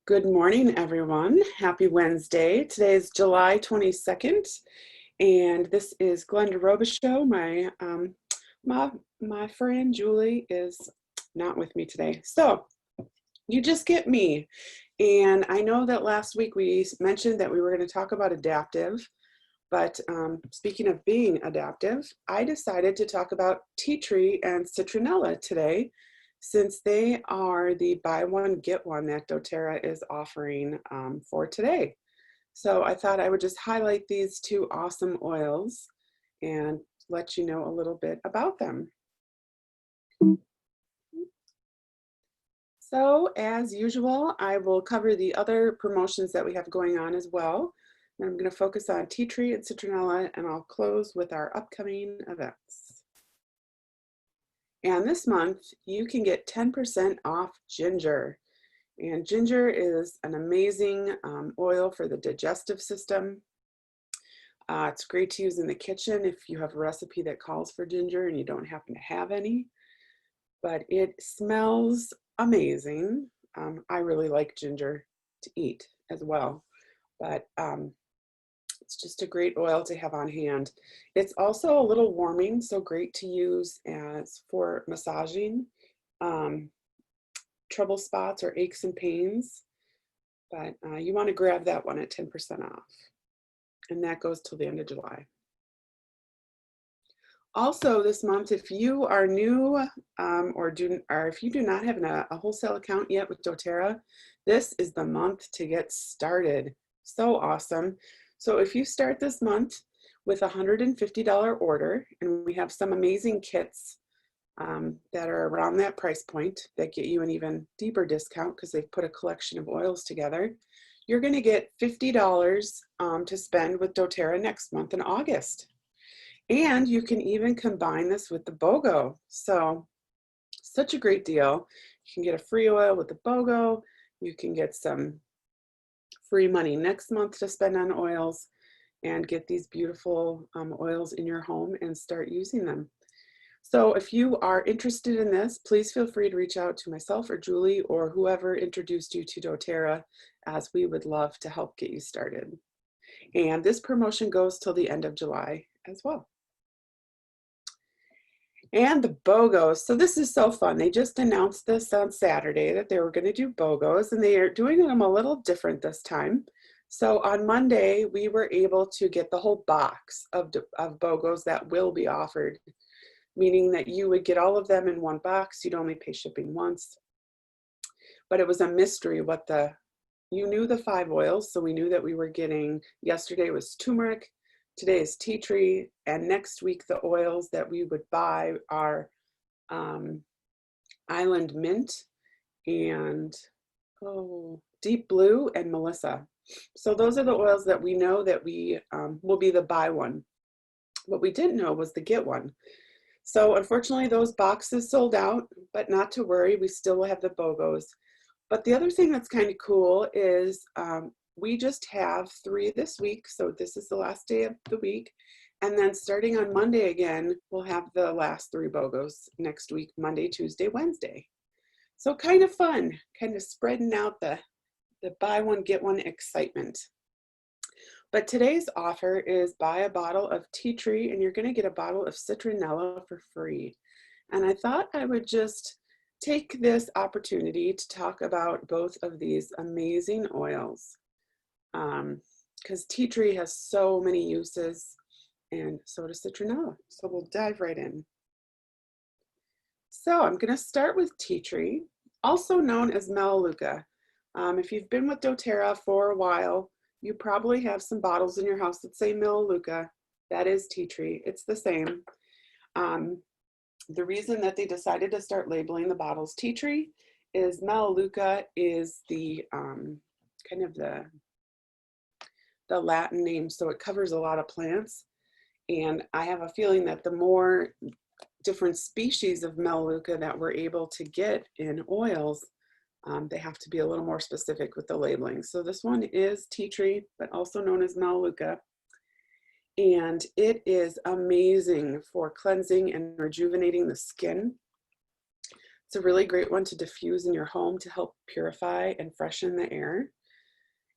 Good morning, everyone. Happy Wednesday. Today is July 22nd, and this is Glenda Robichaux. My friend Julie is not with me today. So you just get me. And I know that last week we mentioned that we were going to talk about adaptive, but speaking of being adaptive, I decided to talk about tea tree and citronella today, since they are the buy one, get one that doTERRA is offering for today. So I thought I would just highlight these two awesome oils and let you know a little bit about them. So as usual, I will cover the other promotions that we have going on as well. And I'm going to focus on tea tree and citronella, and I'll close with our upcoming events. And this month, you can get 10% off ginger. And ginger is an amazing oil for the digestive system. It's great to use in the kitchen if you have a recipe that calls for ginger and you don't happen to have any. But it smells amazing. I really like ginger to eat as well. But it's just a great oil to have on hand. It's also a little warming, so great to use as for massaging trouble spots or aches and pains. But you want to grab that one at 10% off. And that goes till the end of July. Also this month, if you are new or if you do not have a wholesale account yet with doTERRA, this is the month to get started. So awesome. So if you start this month with a $150 order, and we have some amazing kits that are around that price point that get you an even deeper discount because they've put a collection of oils together, you're going to get $50 to spend with doTERRA next month in August. And you can even combine this with the BOGO. So such a great deal. You can get a free oil with the BOGO. You can get some free money next month to spend on oils and get these beautiful oils in your home and start using them. So if you are interested in this, please feel free to reach out to myself or Julie or whoever introduced you to doTERRA, as we would love to help get you started. And this promotion goes till the end of July as well. And the BOGOs. So this is so fun. They just announced this on Saturday that they were going to do BOGOs, and they are doing them a little different this time. So on Monday, we were able to get the whole box of BOGOs that will be offered, meaning that you would get all of them in one box. You'd only pay shipping once. But it was a mystery what you knew the 5 oils. So we knew that we were getting, yesterday was turmeric, today is tea tree, and next week the oils that we would buy are Island Mint and Deep Blue and Melissa. So those are the oils that we know that we will be the buy one. What we didn't know was the get one. So unfortunately those boxes sold out, but not to worry, we still will have the BOGOs. But the other thing that's kind of cool is we just have 3 this week. So this is the last day of the week. And then starting on Monday again, we'll have the last 3 BOGOs next week, Monday, Tuesday, Wednesday. So kind of fun, kind of spreading out the buy one, get one excitement. But today's offer is buy a bottle of tea tree and you're going to get a bottle of citronella for free. And I thought I would just take this opportunity to talk about both of these amazing oils, because tea tree has so many uses and so does citronella. So we'll dive right in. So I'm going to start with tea tree, also known as Melaleuca. If you've been with doTERRA for a while, you probably have some bottles in your house that say Melaleuca. That is tea tree. It's the same. The reason that they decided to start labeling the bottles tea tree is Melaleuca is the kind of the Latin name, so it covers a lot of plants. And I have a feeling that the more different species of Melaleuca that we're able to get in oils, they have to be a little more specific with the labeling. So this one is tea tree, but also known as Melaleuca. And it is amazing for cleansing and rejuvenating the skin. It's a really great one to diffuse in your home to help purify and freshen the air.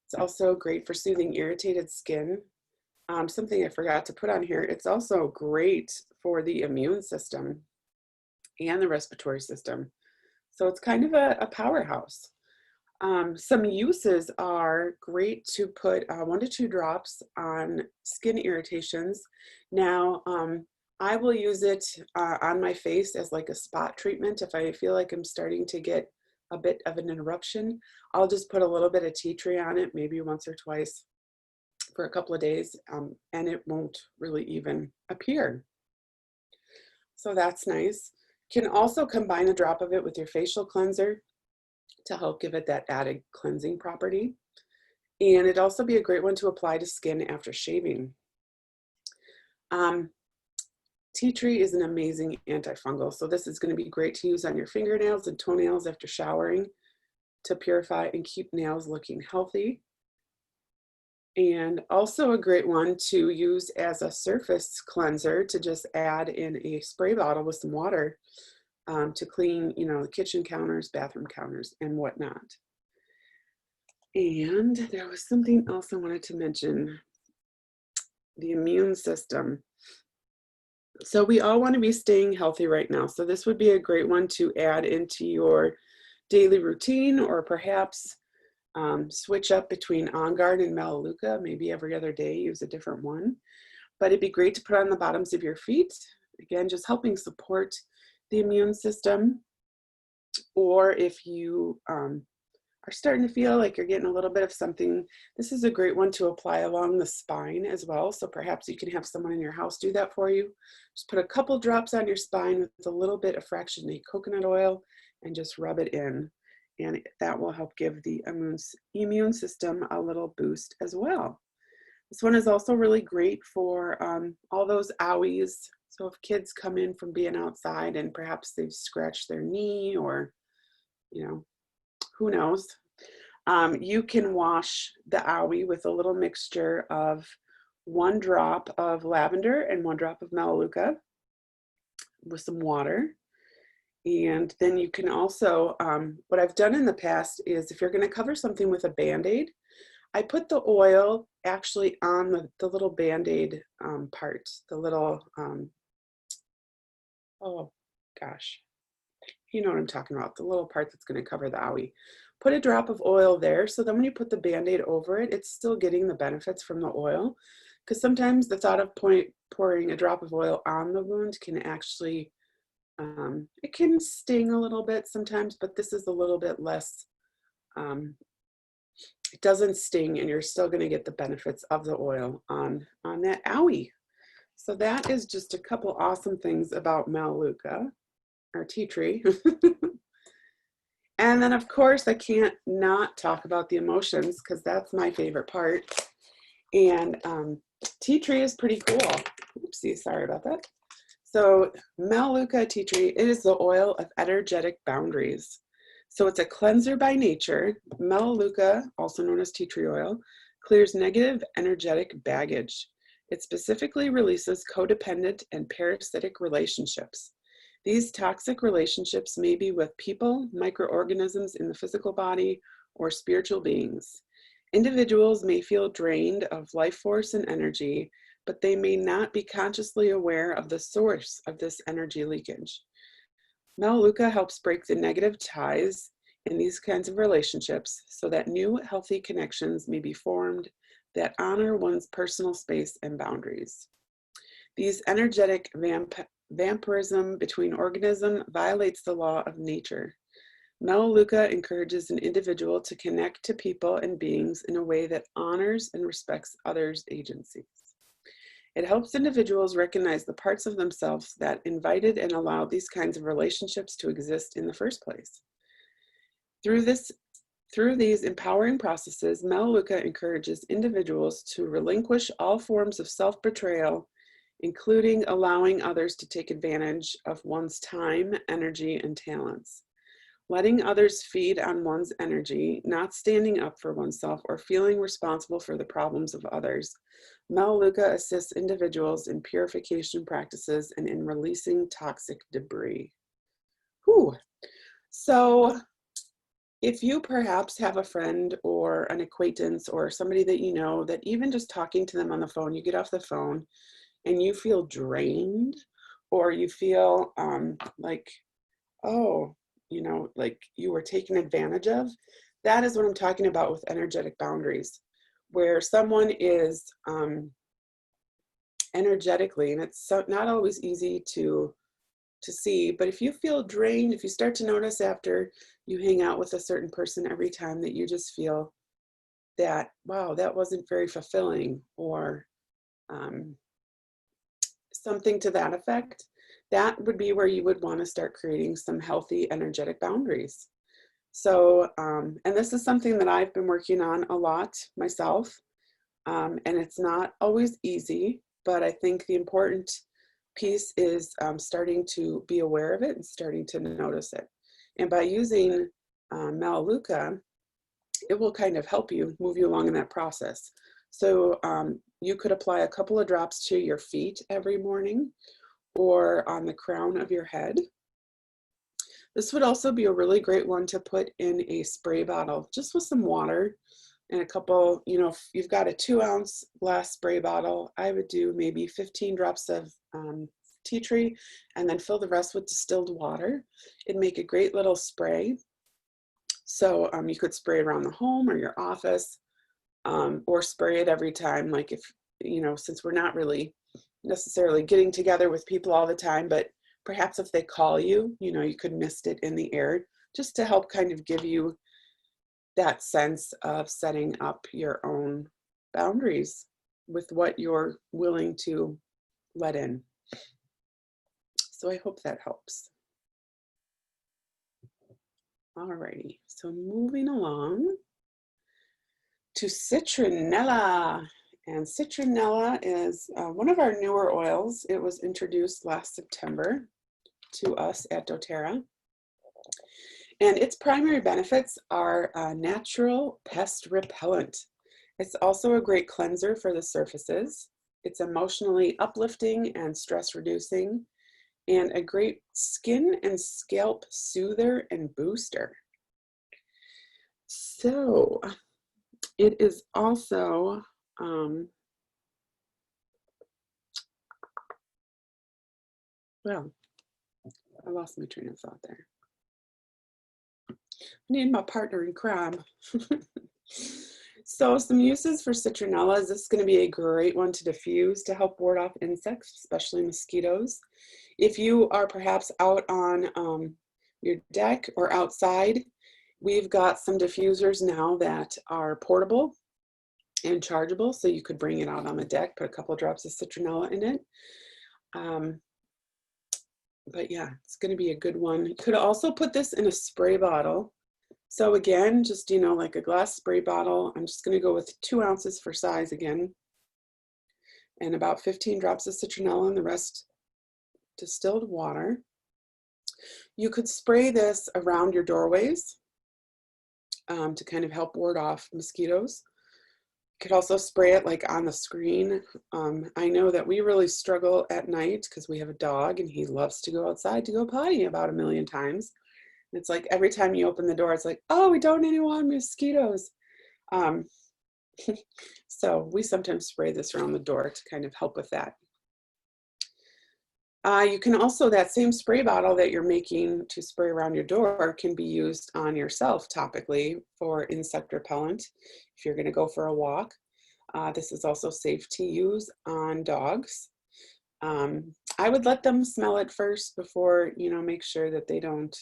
It's also great for soothing irritated skin. Something I forgot to put on here, it's also great for the immune system and the respiratory system. So it's kind of a powerhouse. Some uses are great to put 1 to 2 drops on skin irritations. Now, I will use it on my face as like a spot treatment. If I feel like I'm starting to get a bit of an eruption, I'll just put a little bit of tea tree on it, maybe once or twice for a couple of days, and it won't really even appear. So that's nice. You can also combine a drop of it with your facial cleanser to help give it that added cleansing property. And it'd also be a great one to apply to skin after shaving. Tea tree is an amazing antifungal. So this is going to be great to use on your fingernails and toenails after showering to purify and keep nails looking healthy. And also a great one to use as a surface cleanser to just add in a spray bottle with some water to clean, the kitchen counters, bathroom counters, and whatnot. And there was something else I wanted to mention, the immune system. So we all want to be staying healthy right now. So this would be a great one to add into your daily routine, or perhaps switch up between On Guard and Melaleuca. Maybe every other day use a different one. But it'd be great to put on the bottoms of your feet. Again, just helping support the immune system. Or if you are starting to feel like you're getting a little bit of something, this is a great one to apply along the spine as well. So perhaps you can have someone in your house do that for you. Just put a couple drops on your spine with a little bit of fractionated coconut oil and just rub it in. And that will help give the immune system a little boost as well. This one is also really great for all those owies. So if kids come in from being outside and perhaps they've scratched their knee, or, who knows, you can wash the owie with a little mixture of 1 drop of lavender and 1 drop of Melaleuca with some water. And then you can also, what I've done in the past is, if you're going to cover something with a Band-Aid, I put the oil actually on the little Band-Aid part, the little, oh gosh, you know what I'm talking about, the little part that's going to cover the owie. Put a drop of oil there, so then when you put the Band-Aid over it, it's still getting the benefits from the oil. Because sometimes the thought of pouring a drop of oil on the wound can actually, it can sting a little bit sometimes, but this is a little bit less, it doesn't sting, and you're still going to get the benefits of the oil on that owie. So that is just a couple awesome things about Melaleuca, or tea tree. And then of course I can't not talk about the emotions, because that's my favorite part. And tea tree is pretty cool. Oopsie, sorry about that. So Melaleuca tea tree, it is the oil of energetic boundaries. So it's a cleanser by nature. Melaleuca, also known as tea tree oil, clears negative energetic baggage. It specifically releases codependent and parasitic relationships. These toxic relationships may be with people, microorganisms in the physical body, or spiritual beings. Individuals may feel drained of life force and energy, but they may not be consciously aware of the source of this energy leakage. Melaleuca helps break the negative ties in these kinds of relationships so that new healthy connections may be formed that honor one's personal space and boundaries. These energetic vampirism between organisms violates the law of nature. Melaleuca encourages an individual to connect to people and beings in a way that honors and respects others' agencies. It helps individuals recognize the parts of themselves that invited and allowed these kinds of relationships to exist in the first place. Through these empowering processes, Melaleuca encourages individuals to relinquish all forms of self-betrayal, including allowing others to take advantage of one's time, energy, and talents. Letting others feed on one's energy, not standing up for oneself or feeling responsible for the problems of others. Melaleuca assists individuals in purification practices and in releasing toxic debris. Whew. So if you perhaps have a friend or an acquaintance or somebody that you know that even just talking to them on the phone, you get off the phone and you feel drained, or you feel like, oh, like you were taken advantage of, that is what I'm talking about with energetic boundaries, where someone is energetically, and it's not always easy to see, but if you feel drained, if you start to notice after you hang out with a certain person every time that you just feel that, wow, that wasn't very fulfilling, or something to that effect, that would be where you would want to start creating some healthy energetic boundaries. So, and this is something that I've been working on a lot myself, and it's not always easy, but I think the important piece is starting to be aware of it and starting to notice it. And by using Melaleuca, it will kind of help you, move you along in that process. So you could apply a couple of drops to your feet every morning or on the crown of your head. This would also be a really great one to put in a spray bottle, just with some water and a couple, if you've got a 2-ounce glass spray bottle, I would do maybe 15 drops of tea tree and then fill the rest with distilled water. It'd make a great little spray. So you could spray it around the home or your office, or spray it every time, like if, since we're not really necessarily getting together with people all the time, but perhaps if they call you, you could mist it in the air just to help kind of give you that sense of setting up your own boundaries with what you're willing to let in. So I hope that helps. Alrighty, so moving along to Citronella. And Citronella is one of our newer oils. It was introduced last September to us at doTERRA. And its primary benefits are natural pest repellent. It's also a great cleanser for the surfaces. It's emotionally uplifting and stress reducing, and a great skin and scalp soother and booster. So it is also, well, I lost my train of thought there. I need my partner in crime. So some uses for citronella is this is going to be a great one to diffuse to help ward off insects, especially mosquitoes. If you are perhaps out on your deck or outside, we've got some diffusers now that are portable and chargeable, so you could bring it out on the deck, put a couple of drops of citronella in it. But yeah, it's going to be a good one. You could also put this in a spray bottle. So again, just, like a glass spray bottle, I'm just going to go with 2 ounces for size again, and about 15 drops of citronella and the rest distilled water. You could spray this around your doorways to kind of help ward off mosquitoes. You could also spray it like on the screen. I know that we really struggle at night because we have a dog and he loves to go outside to go potty about 1 million times. It's like every time you open the door, it's like, oh, we don't want mosquitoes. So we sometimes spray this around the door to kind of help with that. You can also, that same spray bottle that you're making to spray around your door can be used on yourself topically for insect repellent if you're going to go for a walk. This is also safe to use on dogs. I would let them smell it first before, make sure that they don't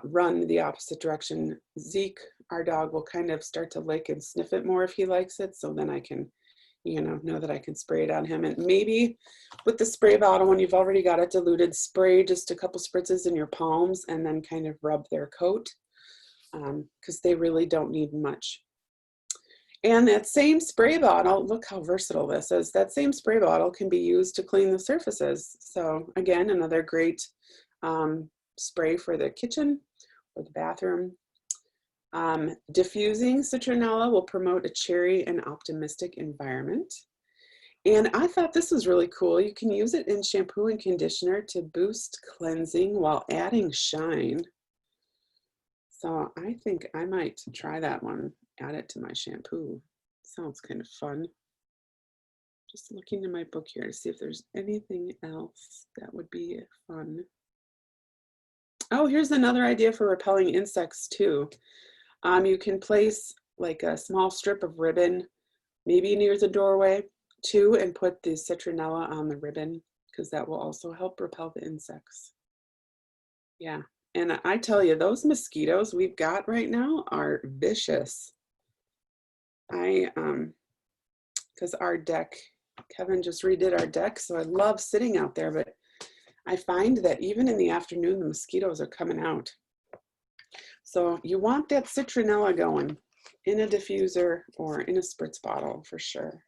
run the opposite direction. Zeke, our dog, will kind of start to lick and sniff it more if he likes it, so then I can know that I can spray it on him. And maybe with the spray bottle, when you've already got it diluted, spray just a couple spritzes in your palms and then kind of rub their coat, because they really don't need much. And that same spray bottle, look how versatile this is, that same spray bottle can be used to clean the surfaces. So again, another great spray for the kitchen or the bathroom. Diffusing citronella will promote a cheery and optimistic environment. And I thought this was really cool. You can use it in shampoo and conditioner to boost cleansing while adding shine. So I think I might try that one, add it to my shampoo. Sounds kind of fun. Just looking in my book here to see if there's anything else that would be fun. Oh, here's another idea for repelling insects too. You can place like a small strip of ribbon, maybe near the doorway too, and put the citronella on the ribbon because that will also help repel the insects. Yeah, and I tell you, those mosquitoes we've got right now are vicious. Because our deck, Kevin just redid our deck, so I love sitting out there, but I find that even in the afternoon, the mosquitoes are coming out. So you want that citronella going in a diffuser or in a spritz bottle for sure.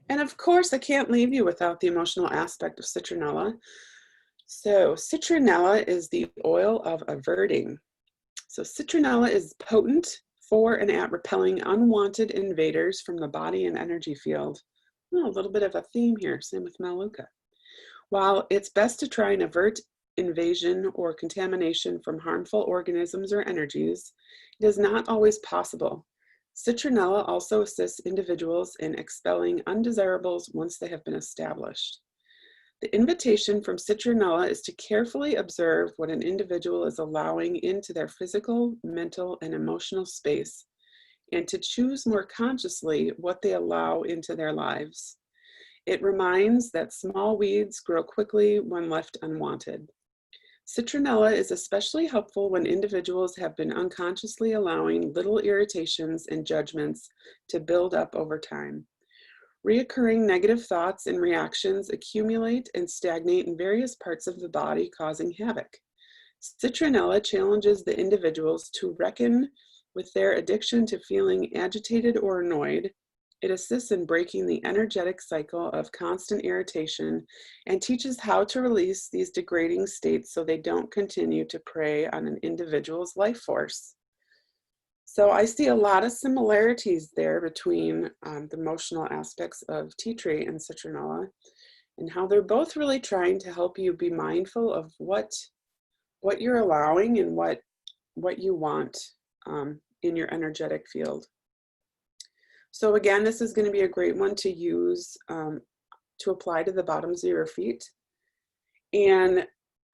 And of course, I can't leave you without the emotional aspect of citronella. So citronella is the oil of averting. So citronella is potent for and at repelling unwanted invaders from the body and energy field. Oh, a little bit of a theme here, same with Maluka. While it's best to try and avert invasion or contamination from harmful organisms or energies, it is not always possible. Citronella also assists individuals in expelling undesirables once they have been established. The invitation from citronella is to carefully observe what an individual is allowing into their physical, mental, and emotional space, and to choose more consciously what they allow into their lives. It reminds that small weeds grow quickly when left unwanted. Citronella is especially helpful when individuals have been unconsciously allowing little irritations and judgments to build up over time. Reoccurring negative thoughts and reactions accumulate and stagnate in various parts of the body, causing havoc. Citronella challenges the individuals to reckon with their addiction to feeling agitated or annoyed. It assists in breaking the energetic cycle of constant irritation and teaches how to release these degrading states so they don't continue to prey on an individual's life force. So I see a lot of similarities there between the emotional aspects of tea tree and citronella, and how they're both really trying to help you be mindful of what you're allowing and what you want in your energetic field. So again, this is going to be a great one to use to apply to the bottoms of your feet. And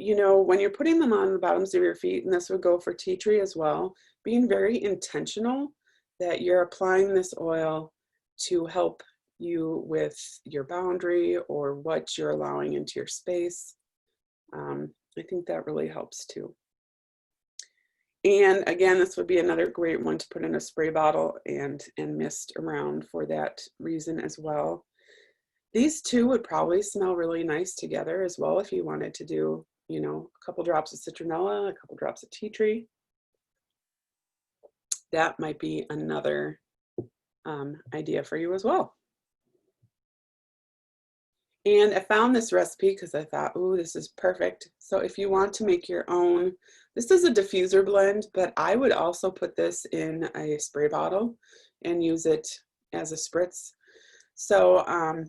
you know, when you're putting them on the bottoms of your feet, and this would go for tea tree as well, being very intentional that you're applying this oil to help you with your boundary or what you're allowing into your space. I think that really helps too. And again, this would be another great one to put in a spray bottle and mist around for that reason as well. These two would probably smell really nice together as well if you wanted to do, you know, a couple drops of citronella, a couple drops of tea tree. That might be another idea for you as well. And I found this recipe because I thought, ooh, this is perfect. So if you want to make your own, this is a diffuser blend, but I would also put this in a spray bottle and use it as a spritz. So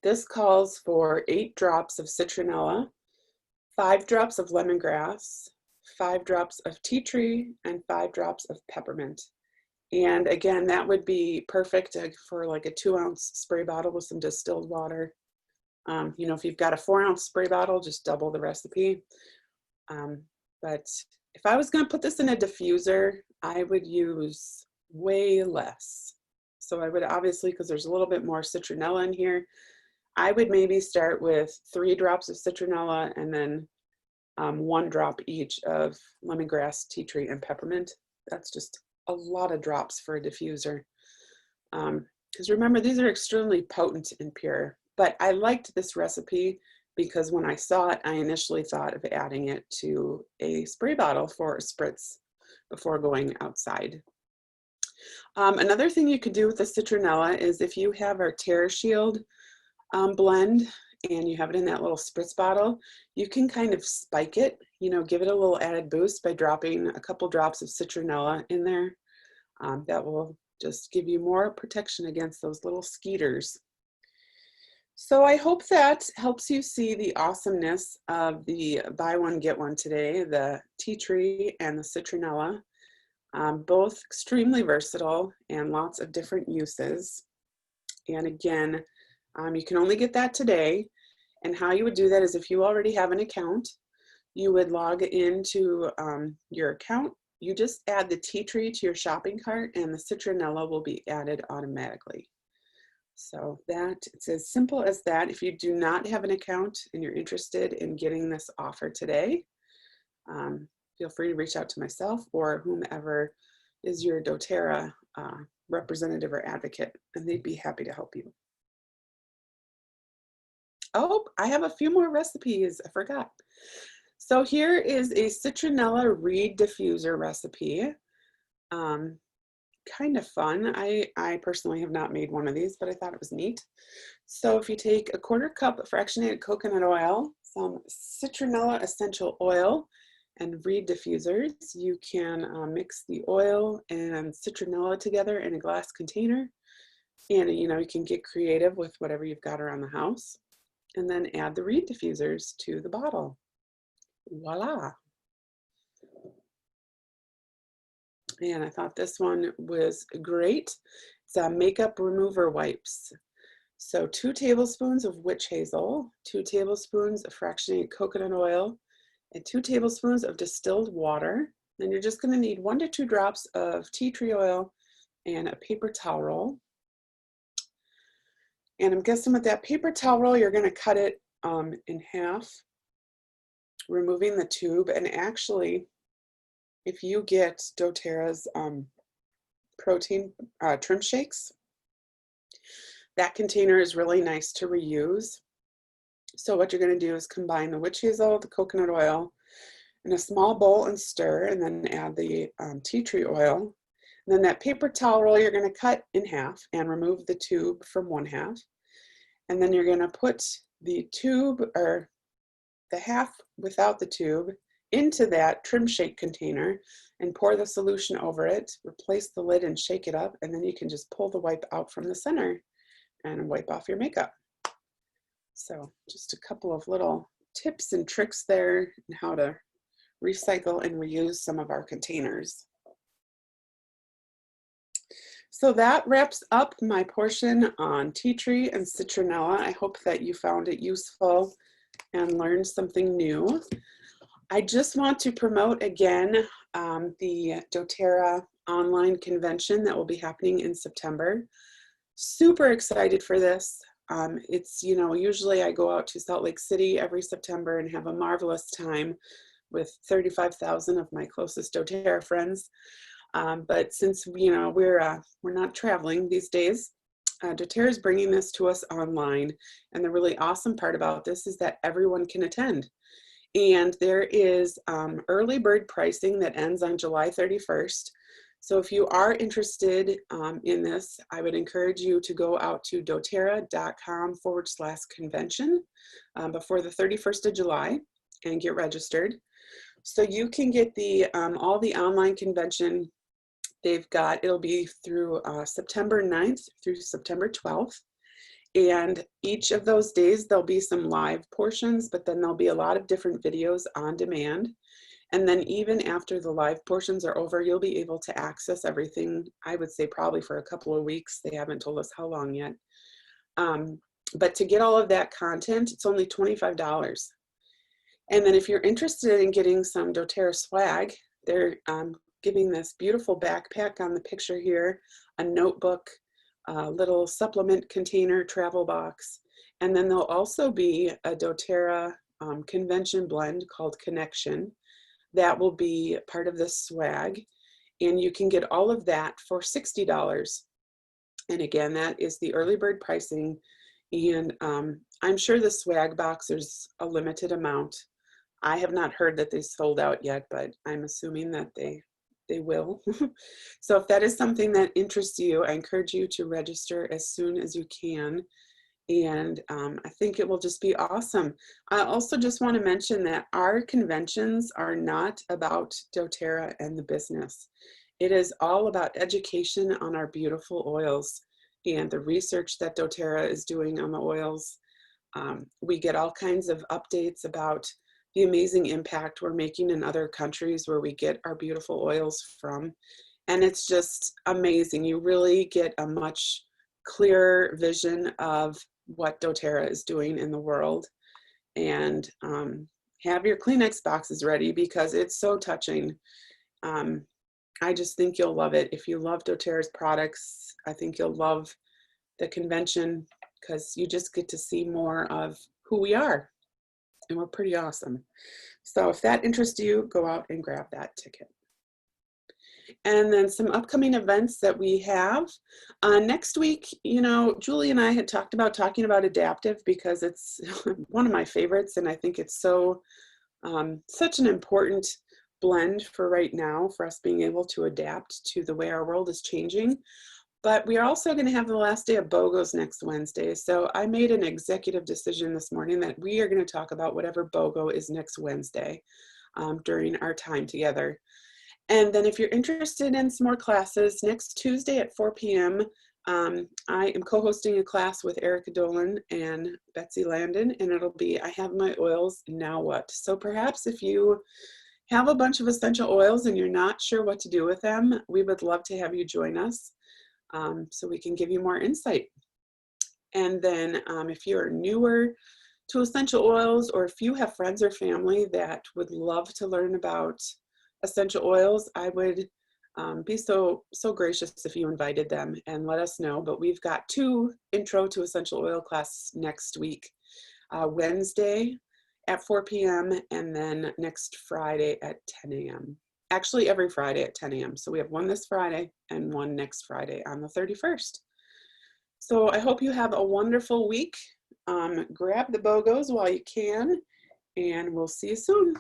this calls for 8 drops of citronella, 5 drops of lemongrass, 5 drops of tea tree, and 5 drops of peppermint. And again, that would be perfect for like a 2-ounce spray bottle with some distilled water. You know, if you've got a 4-ounce spray bottle, just double the recipe. But if I was going to put this in a diffuser, I would use way less. So I would obviously, because there's a little bit more citronella in here, I would maybe start with 3 drops of citronella and then 1 drop each of lemongrass, tea tree, and peppermint. That's just a lot of drops for a diffuser. Because remember, these are extremely potent and pure. But I liked this recipe because when I saw it, I initially thought of adding it to a spray bottle for a spritz before going outside. Another thing you could do with the citronella is if you have our Terra Shield blend and you have it in that little spritz bottle, you can kind of spike it, you know, give it a little added boost by dropping a couple drops of citronella in there. That will just give you more protection against those little skeeters. So I hope that helps you see the awesomeness of the buy one, get one today, the tea tree and the citronella, both extremely versatile and lots of different uses. And again, you can only get that today. And how you would do that is if you already have an account, you would log into your account. You just add the tea tree to your shopping cart and the citronella will be added automatically. So that, it's as simple as that. If you do not have an account and you're interested in getting this offer today, feel free to reach out to myself or whomever is your doTERRA representative or advocate, and they'd be happy to help you. Oh, I have a few more recipes, I forgot. So here is a citronella reed diffuser recipe. Kind of fun. I personally have not made one of these, but I thought it was neat. So if you take a 1/4 cup of fractionated coconut oil, some citronella essential oil, and reed diffusers, you can mix the oil and citronella together in a glass container. And you know, you can get creative with whatever you've got around the house. And then add the reed diffusers to the bottle. Voila. And I thought this one was great. It's a makeup remover wipes. So 2 tablespoons of witch hazel, 2 tablespoons of fractionated coconut oil, and 2 tablespoons of distilled water. Then you're just going to need 1 to 2 drops of tea tree oil and a paper towel roll. And I'm guessing with that paper towel roll, you're going to cut it in half, removing the tube. And actually, if you get doTERRA's protein trim shakes, that container is really nice to reuse. So what you're going to do is combine the witch hazel, the coconut oil in a small bowl and stir, and then add the tea tree oil. And then that paper towel roll you're going to cut in half and remove the tube from 1/2. And then you're going to put the tube, or the half without the tube, into that trim shake container and pour the solution over it, replace the lid and shake it up, and then you can just pull the wipe out from the center and wipe off your makeup. So just a couple of little tips and tricks there on how to recycle and reuse some of our containers. So that wraps up my portion on tea tree and citronella. I hope that you found it useful and learned something new. I just want to promote again the doTERRA online convention that will be happening in September. Super excited for this. It's, you know, usually I go out to Salt Lake City every September and have a marvelous time with 35,000 of my closest doTERRA friends. But since, you know, we're not traveling these days, doTERRA is bringing this to us online. And the really awesome part about this is that everyone can attend. And there is early bird pricing that ends on July 31st. So if you are interested in this, I would encourage you to go out to doterra.com/convention before the 31st of July and get registered. So you can get the all the online convention they've got. It'll be through September 9th through September 12th. And each of those days, there'll be some live portions, but then there'll be a lot of different videos on demand. And then even after the live portions are over, you'll be able to access everything, I would say probably for a couple of weeks. They haven't told us how long yet. But to get all of that content, it's only $25. And then if you're interested in getting some doTERRA swag, they're giving this beautiful backpack on the picture here, a notebook, a little supplement container, travel box, and then there'll also be a doTERRA convention blend called Connection that will be part of this swag, and you can get all of that for $60. And again, that is the early bird pricing, and I'm sure the swag box, there's a limited amount. I have not heard that they sold out yet, but I'm assuming that they will. So if that is something that interests you, I encourage you to register as soon as you can. And I think it will just be awesome. I also just want to mention that our conventions are not about doTERRA and the business. It is all about education on our beautiful oils and the research that doTERRA is doing on the oils We get all kinds of updates about the amazing impact we're making in other countries where we get our beautiful oils from. And it's just amazing. You really get a much clearer vision of what doTERRA is doing in the world. And have your Kleenex boxes ready because it's so touching. I just think you'll love it. If you love doTERRA's products, I think you'll love the convention because you just get to see more of who we are. And we're pretty awesome. So if that interests you, go out and grab that ticket. And then some upcoming events that we have. Next week, you know, Julie and I had talked about talking about adaptive because it's one of my favorites, and I think it's so such an important blend for right now for us being able to adapt to the way our world is changing. But we are also going to have the last day of BOGOs next Wednesday. So I made an executive decision this morning that we are going to talk about whatever BOGO is next Wednesday during our time together. And then if you're interested in some more classes, next Tuesday at 4 p.m., I am co-hosting a class with Erica Dolan and Betsy Landon, and it'll be I Have My Oils, Now What? So perhaps if you have a bunch of essential oils and you're not sure what to do with them, we would love to have you join us so we can give you more insight. And then if you're newer to essential oils, or if you have friends or family that would love to learn about essential oils, I would be so gracious if you invited them and let us know. But we've got 2 intro to essential oil classes next week, Wednesday at 4 p.m. and then next Friday at 10 a.m. Actually, every Friday at 10 a.m. So we have one this Friday and one next Friday on the 31st. So I hope you have a wonderful week. Grab the BOGOs while you can, and we'll see you soon.